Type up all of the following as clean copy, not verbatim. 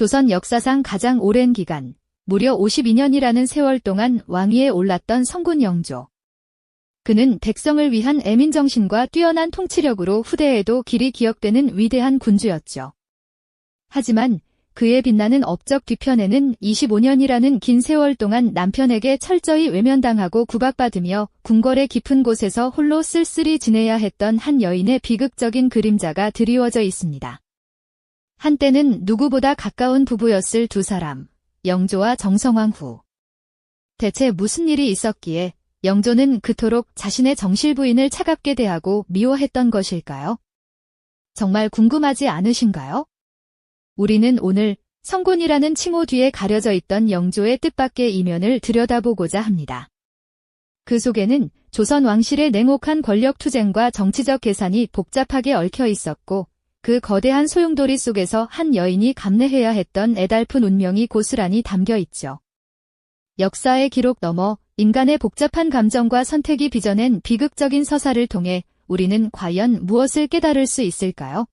조선 역사상 가장 오랜 기간, 무려 52년이라는 세월 동안 왕위에 올랐던 성군 영조. 그는 백성을 위한 애민정신과 뛰어난 통치력으로 후대에도 길이 기억되는 위대한 군주였죠. 하지만 그의 빛나는 업적 뒤편에는 25년이라는 긴 세월 동안 남편에게 철저히 외면당하고 구박받으며 궁궐의 깊은 곳에서 홀로 쓸쓸히 지내야 했던 한 여인의 비극적인 그림자가 드리워져 있습니다. 한때는 누구보다 가까운 부부였을 두 사람, 영조와 정성황후. 대체 무슨 일이 있었기에 영조는 그토록 자신의 정실 부인을 차갑게 대하고 미워했던 것일까요? 정말 궁금하지 않으신가요? 우리는 오늘 성군이라는 칭호 뒤에 가려져 있던 영조의 뜻밖의 이면을 들여다보고자 합니다. 그 속에는 조선 왕실의 냉혹한 권력 투쟁과 정치적 계산이 복잡하게 얽혀 있었고, 그 거대한 소용돌이 속에서 한 여인이 감내해야 했던 애달픈 운명이 고스란히 담겨 있죠. 역사의 기록 넘어 인간의 복잡한 감정과 선택이 빚어낸 비극적인 서사를 통해 우리는 과연 무엇을 깨달을 수 있을까요?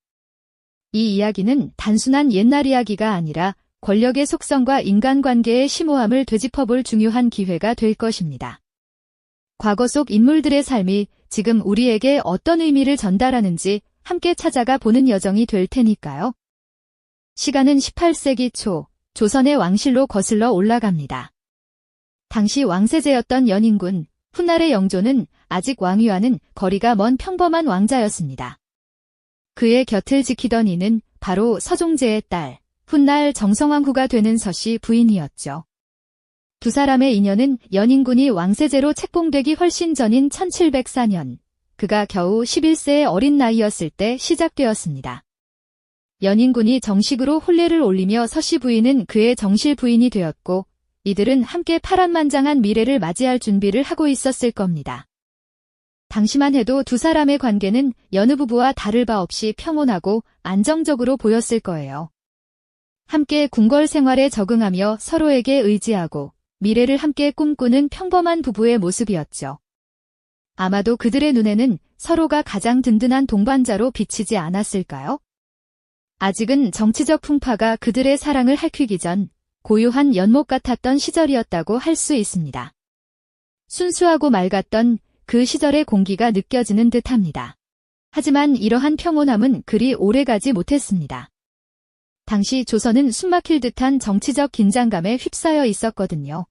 이 이야기는 단순한 옛날 이야기가 아니라 권력의 속성과 인간관계의 심오함을 되짚어볼 중요한 기회가 될 것입니다. 과거 속 인물들의 삶이 지금 우리에게 어떤 의미를 전달하는지 함께 찾아가 보는 여정이 될 테니까요. 시간은 18세기 초 조선의 왕실로 거슬러 올라갑니다. 당시 왕세제였던 연인군, 훗날의 영조는 아직 왕위와는 거리가 먼 평범한 왕자였습니다. 그의 곁을 지키던 이는 바로 서종제의 딸, 훗날 정성황후가 되는 서씨 부인이었죠. 두 사람의 인연은 연인군이 왕세제로 책봉되기 훨씬 전인 1704년, 그가 겨우 11세의 어린 나이였을 때 시작되었습니다. 연인군이 정식으로 혼례를 올리며 서씨 부인은 그의 정실 부인이 되었고, 이들은 함께 파란만장한 미래를 맞이할 준비를 하고 있었을 겁니다. 당시만 해도 두 사람의 관계는 여느 부부와 다를 바 없이 평온하고 안정적으로 보였을 거예요. 함께 궁궐 생활에 적응하며 서로에게 의지하고 미래를 함께 꿈꾸는 평범한 부부의 모습이었죠. 아마도 그들의 눈에는 서로가 가장 든든한 동반자로 비치지 않았을까요? 아직은 정치적 풍파가 그들의 사랑을 핥히기 전 고요한 연못 같았던 시절이었다고 할 수 있습니다. 순수하고 맑았던 그 시절의 공기가 느껴지는 듯합니다. 하지만 이러한 평온함은 그리 오래가지 못했습니다. 당시 조선은 숨막힐 듯한 정치적 긴장감에 휩싸여 있었거든요.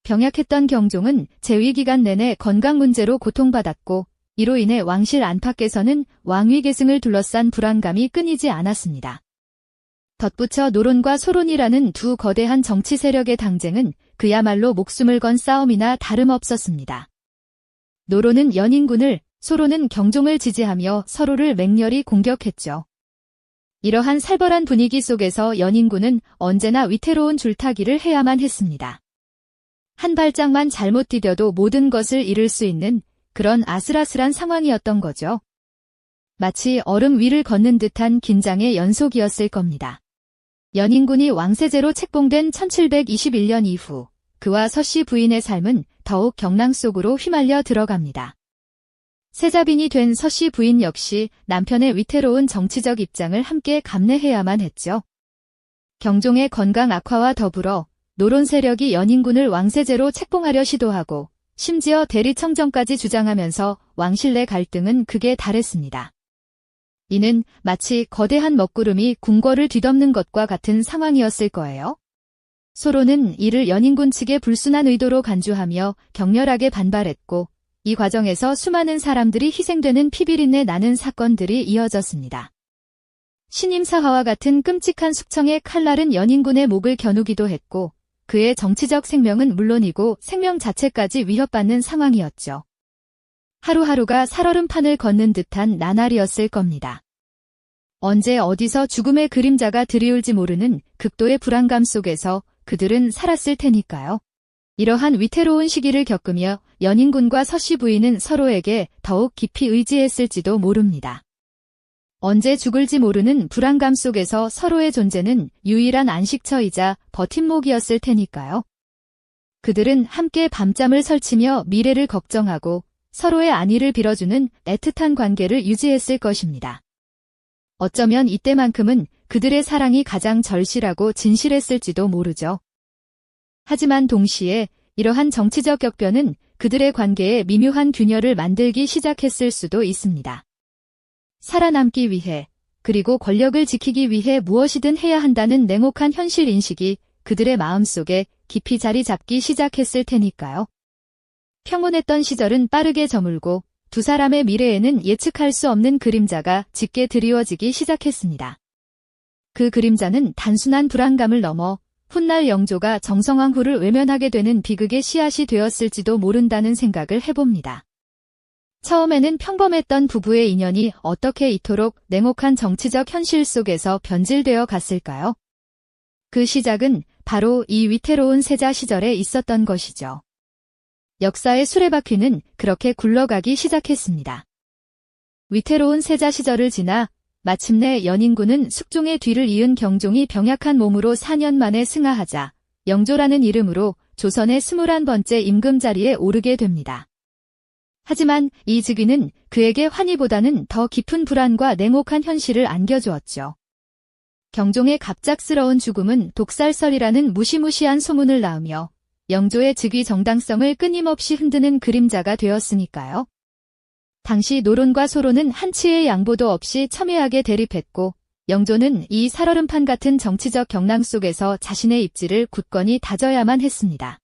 병약했던 경종은 재위 기간 내내 건강 문제로 고통받았고, 이로 인해 왕실 안팎에서는 왕위 계승을 둘러싼 불안감이 끊이지 않았습니다. 덧붙여 노론과 소론이라는 두 거대한 정치 세력의 당쟁은 그야말로 목숨을 건 싸움이나 다름없었습니다. 노론은 연인군을, 소론은 경종을 지지하며 서로를 맹렬히 공격했죠. 이러한 살벌한 분위기 속에서 연인군은 언제나 위태로운 줄타기를 해야만 했습니다. 한 발짝만 잘못 디뎌도 모든 것을 잃을 수 있는 그런 아슬아슬한 상황이었던 거죠. 마치 얼음 위를 걷는 듯한 긴장의 연속이었을 겁니다. 연인군이 왕세제로 책봉된 1721년 이후 그와 서씨 부인의 삶은 더욱 경랑 속으로 휘말려 들어갑니다. 세자빈이 된 서씨 부인 역시 남편의 위태로운 정치적 입장을 함께 감내해야만 했죠. 경종의 건강 악화와 더불어 노론 세력이 연인군을 왕세제로 책봉하려 시도하고 심지어 대리청정까지 주장하면서 왕실 내 갈등은 극에 달했습니다. 이는 마치 거대한 먹구름이 궁궐을 뒤덮는 것과 같은 상황이었을 거예요. 소론은 이를 연인군 측의 불순한 의도로 간주하며 격렬하게 반발했고, 이 과정에서 수많은 사람들이 희생되는 피비린내 나는 사건들이 이어졌습니다. 신임사화와 같은 끔찍한 숙청의 칼날은 연인군의 목을 겨누기도 했고, 그의 정치적 생명은 물론이고 생명 자체까지 위협받는 상황이었죠. 하루하루가 살얼음판을 걷는 듯한 나날이었을 겁니다. 언제 어디서 죽음의 그림자가 드리울지 모르는 극도의 불안감 속에서 그들은 살았을 테니까요. 이러한 위태로운 시기를 겪으며 연인군과 서씨 부인은 서로에게 더욱 깊이 의지했을지도 모릅니다. 언제 죽을지 모르는 불안감 속에서 서로의 존재는 유일한 안식처이자 버팀목이었을 테니까요. 그들은 함께 밤잠을 설치며 미래를 걱정하고 서로의 안위를 빌어주는 애틋한 관계를 유지했을 것입니다. 어쩌면 이때만큼은 그들의 사랑이 가장 절실하고 진실했을지도 모르죠. 하지만 동시에 이러한 정치적 격변은 그들의 관계에 미묘한 균열을 만들기 시작했을 수도 있습니다. 살아남기 위해, 그리고 권력을 지키기 위해 무엇이든 해야 한다는 냉혹한 현실 인식이 그들의 마음속에 깊이 자리 잡기 시작했을 테니까요. 평온했던 시절은 빠르게 저물고 두 사람의 미래에는 예측할 수 없는 그림자가 짙게 드리워지기 시작했습니다. 그 그림자는 단순한 불안감을 넘어 훗날 영조가 정성왕후를 외면하게 되는 비극의 씨앗이 되었을지도 모른다는 생각을 해봅니다. 처음에는 평범했던 부부의 인연이 어떻게 이토록 냉혹한 정치적 현실 속에서 변질되어 갔을까요? 그 시작은 바로 이 위태로운 세자 시절에 있었던 것이죠. 역사의 수레바퀴는 그렇게 굴러가기 시작했습니다. 위태로운 세자 시절을 지나 마침내 연인군은 숙종의 뒤를 이은 경종이 병약한 몸으로 4년 만에 승하하자 영조라는 이름으로 조선의 21번째 임금 자리에 오르게 됩니다. 하지만 이 즉위는 그에게 환희보다는 더 깊은 불안과 냉혹한 현실을 안겨주었죠. 경종의 갑작스러운 죽음은 독살설이라는 무시무시한 소문을 낳으며 영조의 즉위 정당성을 끊임없이 흔드는 그림자가 되었으니까요. 당시 노론과 소론은 한치의 양보도 없이 첨예하게 대립했고 영조는 이 살얼음판 같은 정치적 경랑 속에서 자신의 입지를 굳건히 다져야만 했습니다.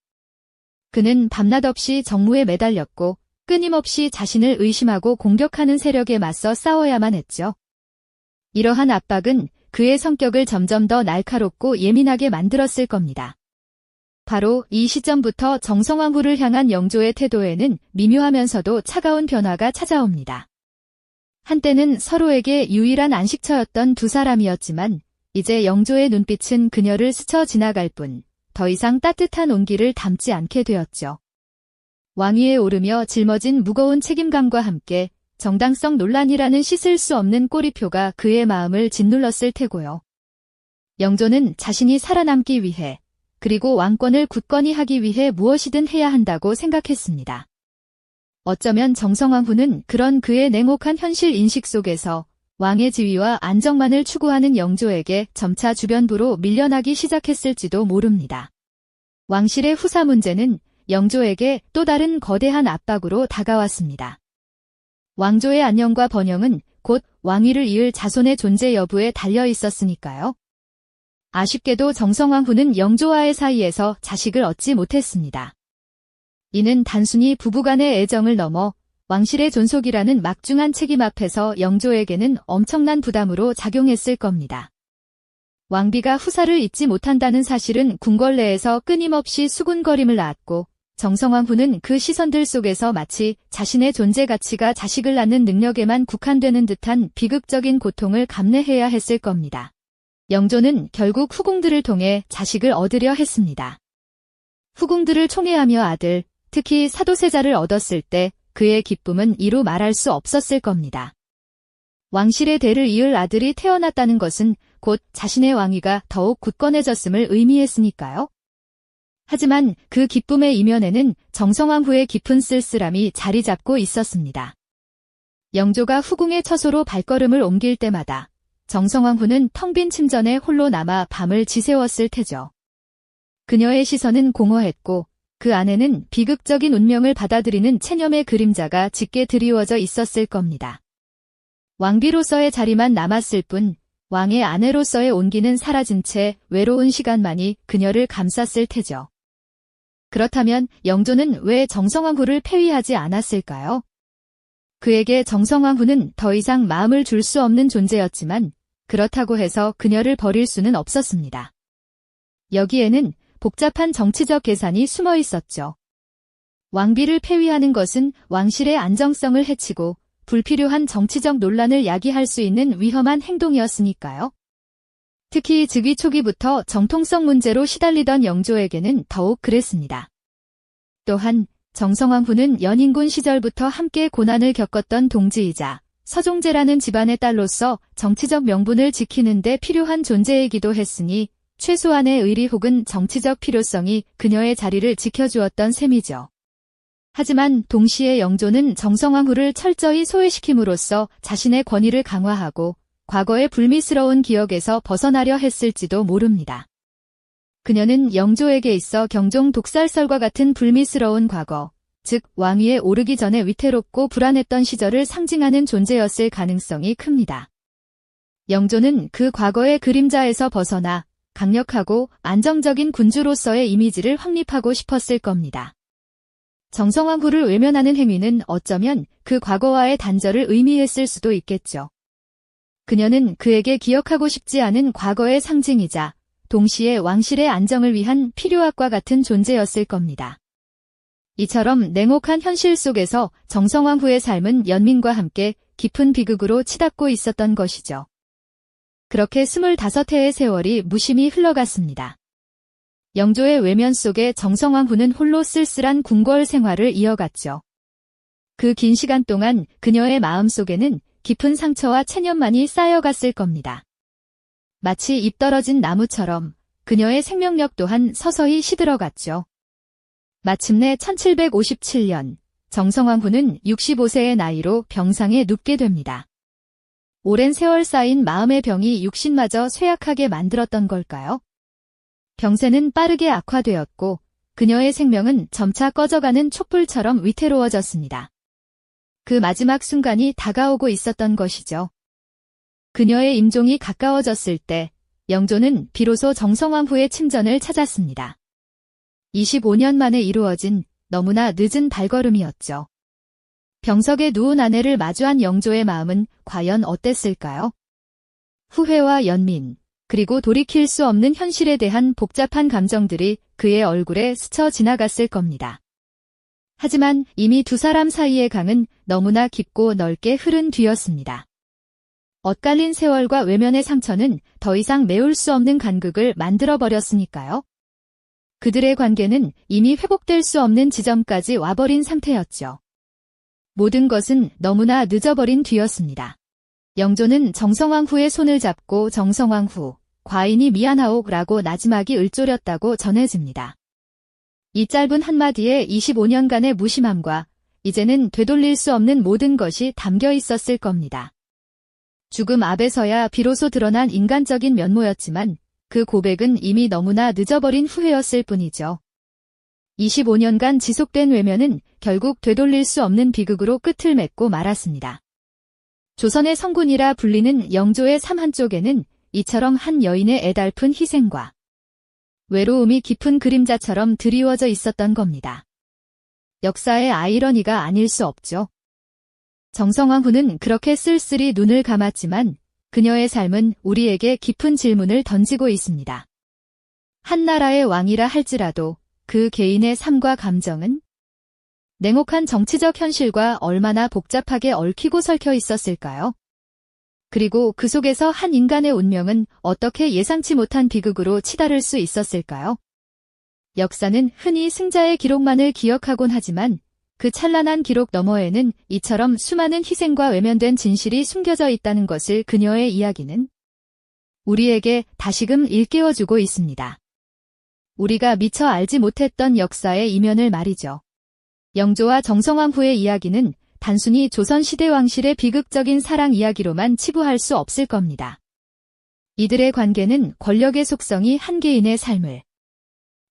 그는 밤낮 없이 정무에 매달렸고 끊임없이 자신을 의심하고 공격하는 세력에 맞서 싸워야만 했죠. 이러한 압박은 그의 성격을 점점 더 날카롭고 예민하게 만들었을 겁니다. 바로 이 시점부터 정성왕후를 향한 영조의 태도에는 미묘하면서도 차가운 변화가 찾아옵니다. 한때는 서로에게 유일한 안식처였던 두 사람이었지만 이제 영조의 눈빛은 그녀를 스쳐 지나갈 뿐 더 이상 따뜻한 온기를 담지 않게 되었죠. 왕위에 오르며 짊어진 무거운 책임감과 함께 정당성 논란이라는 씻을 수 없는 꼬리표가 그의 마음을 짓눌렀을 테고요. 영조는 자신이 살아남기 위해 그리고 왕권을 굳건히 하기 위해 무엇이든 해야 한다고 생각했습니다. 어쩌면 정성왕후는 그런 그의 냉혹한 현실 인식 속에서 왕의 지위와 안정만을 추구하는 영조에게 점차 주변부로 밀려나기 시작했을지도 모릅니다. 왕실의 후사 문제는 영조에게 또 다른 거대한 압박으로 다가왔습니다. 왕조의 안녕과 번영은 곧 왕위를 이을 자손의 존재 여부에 달려 있었으니까요. 아쉽게도 정성왕후는 영조와의 사이에서 자식을 얻지 못했습니다. 이는 단순히 부부간의 애정을 넘어 왕실의 존속이라는 막중한 책임 앞에서 영조에게는 엄청난 부담으로 작용했을 겁니다. 왕비가 후사를 잊지 못한다는 사실은 궁궐 내에서 끊임없이 수군거림을 낳았고 정성왕후는 그 시선들 속에서 마치 자신의 존재 가치가 자식을 낳는 능력에만 국한되는 듯한 비극적인 고통을 감내해야 했을 겁니다. 영조는 결국 후궁들을 통해 자식을 얻으려 했습니다. 후궁들을 총애하며 아들, 특히 사도세자를 얻었을 때 그의 기쁨은 이루 말할 수 없었을 겁니다. 왕실의 대를 이을 아들이 태어났다는 것은 곧 자신의 왕위가 더욱 굳건해졌음을 의미했으니까요. 하지만 그 기쁨의 이면에는 정성왕후의 깊은 쓸쓸함이 자리 잡고 있었습니다. 영조가 후궁의 처소로 발걸음을 옮길 때마다 정성왕후는 텅 빈 침전에 홀로 남아 밤을 지새웠을 테죠. 그녀의 시선은 공허했고 그 안에는 비극적인 운명을 받아들이는 체념의 그림자가 짙게 드리워져 있었을 겁니다. 왕비로서의 자리만 남았을 뿐 왕의 아내로서의 온기는 사라진 채 외로운 시간만이 그녀를 감쌌을 테죠. 그렇다면 영조는 왜 정성왕후를 폐위하지 않았을까요? 그에게 정성왕후는 더 이상 마음을 줄 수 없는 존재였지만 그렇다고 해서 그녀를 버릴 수는 없었습니다. 여기에는 복잡한 정치적 계산이 숨어 있었죠. 왕비를 폐위하는 것은 왕실의 안정성을 해치고 불필요한 정치적 논란을 야기할 수 있는 위험한 행동이었으니까요. 특히 즉위 초기부터 정통성 문제로 시달리던 영조에게는 더욱 그랬습니다. 또한 정성왕후는 연인군 시절부터 함께 고난을 겪었던 동지이자 서종제라는 집안의 딸로서 정치적 명분을 지키는 데 필요한 존재이기도 했으니 최소한의 의리 혹은 정치적 필요성이 그녀의 자리를 지켜주었던 셈이죠. 하지만 동시에 영조는 정성왕후를 철저히 소외시킴으로써 자신의 권위를 강화하고 과거의 불미스러운 기억에서 벗어나려 했을지도 모릅니다. 그녀는 영조에게 있어 경종 독살설과 같은 불미스러운 과거, 즉 왕위에 오르기 전에 위태롭고 불안했던 시절을 상징하는 존재였을 가능성이 큽니다. 영조는 그 과거의 그림자에서 벗어나 강력하고 안정적인 군주로서의 이미지를 확립하고 싶었을 겁니다. 정성왕후를 외면하는 행위는 어쩌면 그 과거와의 단절을 의미했을 수도 있겠죠. 그녀는 그에게 기억하고 싶지 않은 과거의 상징이자 동시에 왕실의 안정을 위한 필요악과 같은 존재였을 겁니다. 이처럼 냉혹한 현실 속에서 정성왕후의 삶은 연민과 함께 깊은 비극으로 치닫고 있었던 것이죠. 그렇게 25해의 세월이 무심히 흘러갔습니다. 영조의 외면 속에 정성왕후는 홀로 쓸쓸한 궁궐 생활을 이어갔죠. 그 긴 시간 동안 그녀의 마음속에는 깊은 상처와 체념만이 쌓여갔을 겁니다. 마치 입 떨어진 나무처럼 그녀의 생명력 또한 서서히 시들어갔죠. 마침내 1757년 정성왕후는 65세의 나이로 병상에 눕게 됩니다. 오랜 세월 쌓인 마음의 병이 육신마저 쇠약하게 만들었던 걸까요? 병세는 빠르게 악화되었고 그녀의 생명은 점차 꺼져가는 촛불처럼 위태로워졌습니다. 그 마지막 순간이 다가오고 있었던 것이죠. 그녀의 임종이 가까워졌을 때 영조는 비로소 정성왕후의 침전을 찾았습니다. 25년 만에 이루어진 너무나 늦은 발걸음이었죠. 병석에 누운 아내를 마주한 영조의 마음은 과연 어땠을까요? 후회와 연민, 그리고 돌이킬 수 없는 현실에 대한 복잡한 감정들이 그의 얼굴에 스쳐 지나갔을 겁니다. 하지만 이미 두 사람 사이의 강은 너무나 깊고 넓게 흐른 뒤였습니다. 엇갈린 세월과 외면의 상처는 더 이상 메울 수 없는 간극을 만들어버렸으니까요. 그들의 관계는 이미 회복될 수 없는 지점까지 와버린 상태였죠. 모든 것은 너무나 늦어버린 뒤였습니다. 영조는 정성왕후의 손을 잡고 정성왕후, 과인이 미안하오라고 나지막이 을조렸다고 전해집니다. 이 짧은 한마디에 25년간의 무심함과 이제는 되돌릴 수 없는 모든 것이 담겨 있었을 겁니다. 죽음 앞에서야 비로소 드러난 인간적인 면모였지만 그 고백은 이미 너무나 늦어버린 후회였을 뿐이죠. 25년간 지속된 외면은 결국 되돌릴 수 없는 비극으로 끝을 맺고 말았습니다. 조선의 성군이라 불리는 영조의 삶 한쪽에는 이처럼 한 여인의 애달픈 희생과 외로움이 깊은 그림자처럼 드리워져 있었던 겁니다. 역사의 아이러니가 아닐 수 없죠. 정성왕후는 그렇게 쓸쓸히 눈을 감았지만 그녀의 삶은 우리에게 깊은 질문을 던지고 있습니다. 한 나라의 왕이라 할지라도 그 개인의 삶과 감정은 냉혹한 정치적 현실과 얼마나 복잡하게 얽히고 설켜 있었을까요? 그리고 그 속에서 한 인간의 운명은 어떻게 예상치 못한 비극으로 치달을 수 있었을까요? 역사는 흔히 승자의 기록만을 기억하곤 하지만 그 찬란한 기록 너머에는 이처럼 수많은 희생과 외면된 진실이 숨겨져 있다는 것을 그녀의 이야기는 우리에게 다시금 일깨워주고 있습니다. 우리가 미처 알지 못했던 역사의 이면을 말이죠. 영조와 정성왕후의 이야기는 단순히 조선시대 왕실의 비극적인 사랑 이야기로만 치부할 수 없을 겁니다. 이들의 관계는 권력의 속성이 한 개인의 삶을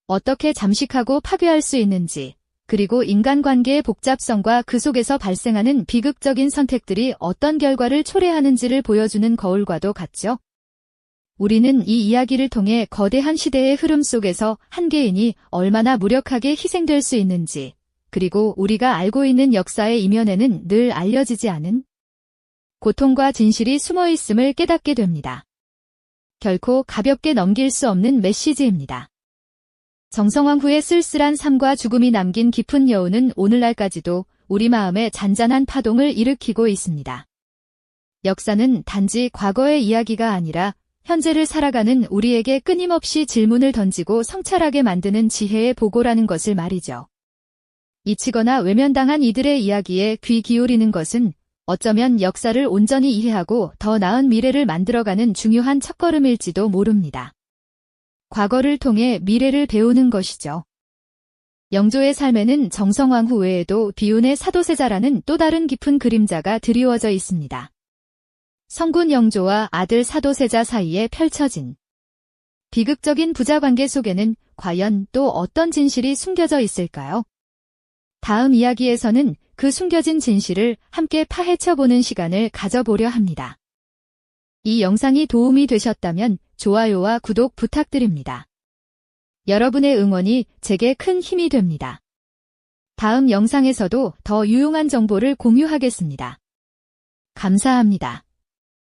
어떻게 잠식하고 파괴할 수 있는지, 그리고 인간관계의 복잡성과 그 속에서 발생하는 비극적인 선택들이 어떤 결과를 초래하는지를 보여주는 거울과도 같죠. 우리는 이 이야기를 통해 거대한 시대의 흐름 속에서 한 개인이 얼마나 무력하게 희생될 수 있는지, 그리고 우리가 알고 있는 역사의 이면에는 늘 알려지지 않은 고통과 진실이 숨어 있음을 깨닫게 됩니다. 결코 가볍게 넘길 수 없는 메시지입니다. 정성왕후의 쓸쓸한 삶과 죽음이 남긴 깊은 여운은 오늘날까지도 우리 마음에 잔잔한 파동을 일으키고 있습니다. 역사는 단지 과거의 이야기가 아니라 현재를 살아가는 우리에게 끊임없이 질문을 던지고 성찰하게 만드는 지혜의 보고라는 것을 말이죠. 잊히거나 외면당한 이들의 이야기에 귀 기울이는 것은 어쩌면 역사를 온전히 이해하고 더 나은 미래를 만들어가는 중요한 첫걸음일지도 모릅니다. 과거를 통해 미래를 배우는 것이죠. 영조의 삶에는 정성왕후 외에도 비운의 사도세자라는 또 다른 깊은 그림자가 드리워져 있습니다. 성군 영조와 아들 사도세자 사이에 펼쳐진 비극적인 부자관계 속에는 과연 또 어떤 진실이 숨겨져 있을까요? 다음 이야기에서는 그 숨겨진 진실을 함께 파헤쳐보는 시간을 가져보려 합니다. 이 영상이 도움이 되셨다면 좋아요와 구독 부탁드립니다. 여러분의 응원이 제게 큰 힘이 됩니다. 다음 영상에서도 더 유용한 정보를 공유하겠습니다. 감사합니다.